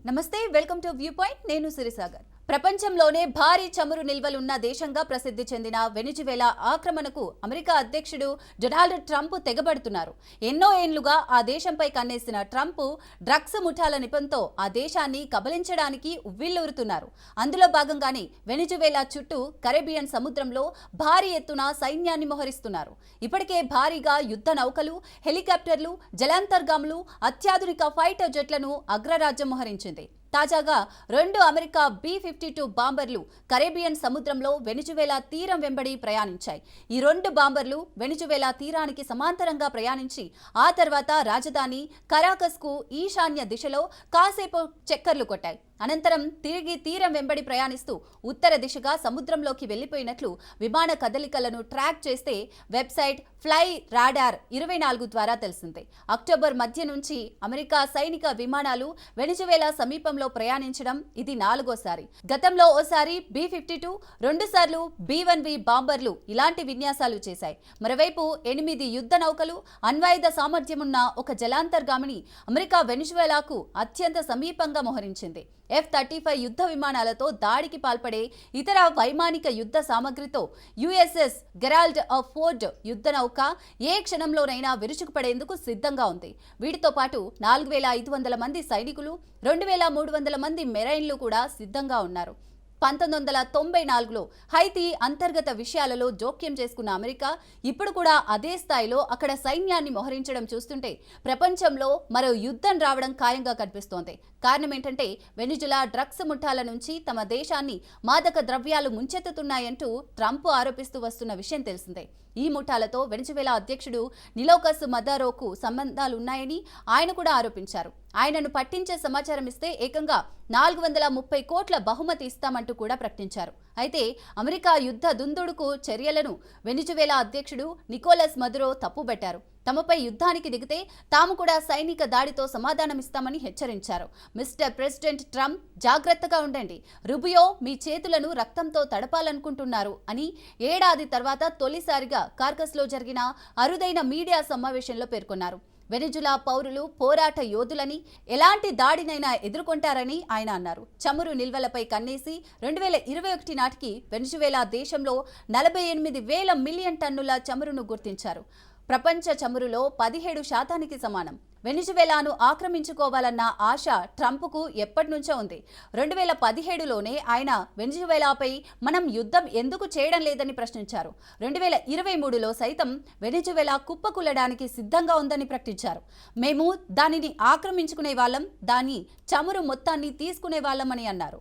నమస్తే, welcome to view point. నేను సిరిసాగర్. ప్రపంచంలోనే భారీ చమురు నిల్వలున్న దేశంగా ప్రసిద్ధి చెందిన వెనిజువేలా ఆక్రమణకు అమెరికా అధ్యక్షుడు డొనాల్డ్ ట్రంప్ తెగబడుతున్నారు. ఎన్నో ఏళ్లుగా ఆ దేశంపై కన్నేసిన ట్రంప్ డ్రగ్స్ ముఠాల నిపంతో ఆ దేశాన్ని కబలించడానికి ఉవ్విళ్లూరుతున్నారు. అందులో భాగంగానే వెనిజువేలా చుట్టూ కరేబియన్ సముద్రంలో భారీ ఎత్తున సైన్యాన్ని మోహరిస్తున్నారు. ఇప్పటికే భారీగా యుద్ధ నౌకలు, హెలికాప్టర్లు, జలాంతర్గాములు, అత్యాధునిక ఫైటర్ జెట్లను అగ్రరాజ్యం మోహరించింది. తాజాగా 2 అమెరికా B-52 బాంబర్లు కరేబియన్ సముద్రంలో వెనిజువేలా తీరం వెంబడి ప్రయాణించాయి. ఈ 2 బాంబర్లు వెనిజువేలా తీరానికి సమాంతరంగా ప్రయాణించి ఆ తర్వాత రాజధాని కరాకస్కు ఈశాన్య దిశలో కాసేపు చక్కర్లు కొట్టాయి. అనంతరం తిరిగి తీరం వెంబడి ప్రయాణిస్తూ ఉత్తర దిశగా సముద్రంలోకి వెళ్లిపోయినట్లు విమాన కదలికలను ట్రాక్ చేస్తే వెబ్సైట్ ఫ్లై రాడార్ 24 ద్వారా తెలిసింది. అక్టోబర్ మధ్య నుంచి అమెరికా సైనిక విమానాలు వెనిజువేలా సమీపంలో ప్రయాణించడం ఇది 4వసారి. గతంలో ఓసారి B-52, 2 సార్లు B-1V బాంబర్లు ఇలాంటి విన్యాసాలు చేశాయి. మరోవైపు 8 యుద్ధ నౌకలు, అణ్వాయుధ సామర్థ్యమున్న ఒక జలాంతర్గామిని అమెరికా వెనిజువేలాకు అత్యంత సమీపంగా మోహరించింది. F-35 యుద్ధ విమానాలతో దాడికి పాల్పడే ఇతర వైమానిక యుద్ధ సామగ్రితో USS గెరాల్డ్ ఆఫ్ ఫోర్డ్ యుద్ధ నౌక ఏ క్షణంలోనైనా విరుచుకుపడేందుకు సిద్ధంగా ఉంది. వీటితో పాటు 4500 మంది సైనికులు, 2300 మంది మెరైన్లు కూడా సిద్ధంగా ఉన్నారు. 1994లో హైతీ అంతర్గత విషయాలలో జోక్యం చేసుకున్న అమెరికా ఇప్పుడు కూడా అదే స్థాయిలో అక్కడ సైన్యాన్ని మోహరించడం చూస్తుంటే ప్రపంచంలో మరో యుద్ధం రావడం ఖాయంగా కనిపిస్తోంది. కారణం ఏంటంటే వెనిజులా డ్రగ్స్ ముఠాల నుంచి తమ దేశాన్ని మాదక ద్రవ్యాలు ముంచెత్తుతున్నాయంటూ ట్రంప్ ఆరోపిస్తూ వస్తున్న విషయం తెలిసిందే. ఈ ముఠాలతో వెనిజువేలా అధ్యక్షుడు నికోలస్ మదురోకు సంబంధాలున్నాయని ఆయన కూడా ఆరోపించారు. ఆయనను పట్టించే సమాచారం ఇస్తే ఏకంగా 430 కోట్ల బహుమతి ఇస్తామంటూ కూడా ప్రకటించారు. అయితే అమెరికా యుద్ధ దుందుడుకు చర్యలను వెనిజువేలా అధ్యక్షుడు నికోలస్ మదురో తప్పుబట్టారు. తమపై యుద్ధానికి దిగితే తాము కూడా సైనిక దాడితో సమాధానమిస్తామని హెచ్చరించారు. మిస్టర్ ప్రెసిడెంట్ ట్రంప్, జాగ్రత్తగా ఉండండి, రుబియో మీ చేతులను రక్తంతో తడపాలనుకుంటున్నారు అని ఏడాది తర్వాత తొలిసారిగా కార్కస్లో జరిగిన అరుదైన మీడియా సమావేశంలో పేర్కొన్నారు. వెనిజులా పౌరులు పోరాట యోధులని, ఎలాంటి దాడినైనా ఎదుర్కొంటారని ఆయన అన్నారు. చమురు నిల్వలపై కన్నేసి 2021 నాటికి వెనిజువేలా దేశంలో 48,000 మిలియన్ టన్నుల చమురును గుర్తించారు. ప్రపంచ చమురులో 17% సమానం. వెనిజువేలాను ఆక్రమించుకోవాలన్న ఆశ ట్రంప్కు ఎప్పటి నుంచో ఉంది. 2017లోనే ఆయన వెనిజువేలాపై మనం యుద్ధం ఎందుకు చేయడం లేదని ప్రశ్నించారు. 2023లో సైతం వెనిజువేలా కుప్పకూలడానికి సిద్ధంగా ఉందని ప్రకటించారు. మేము దానిని ఆక్రమించుకునే వాళ్ళం, దాని చమురు మొత్తాన్ని తీసుకునే వాళ్ళమని అన్నారు.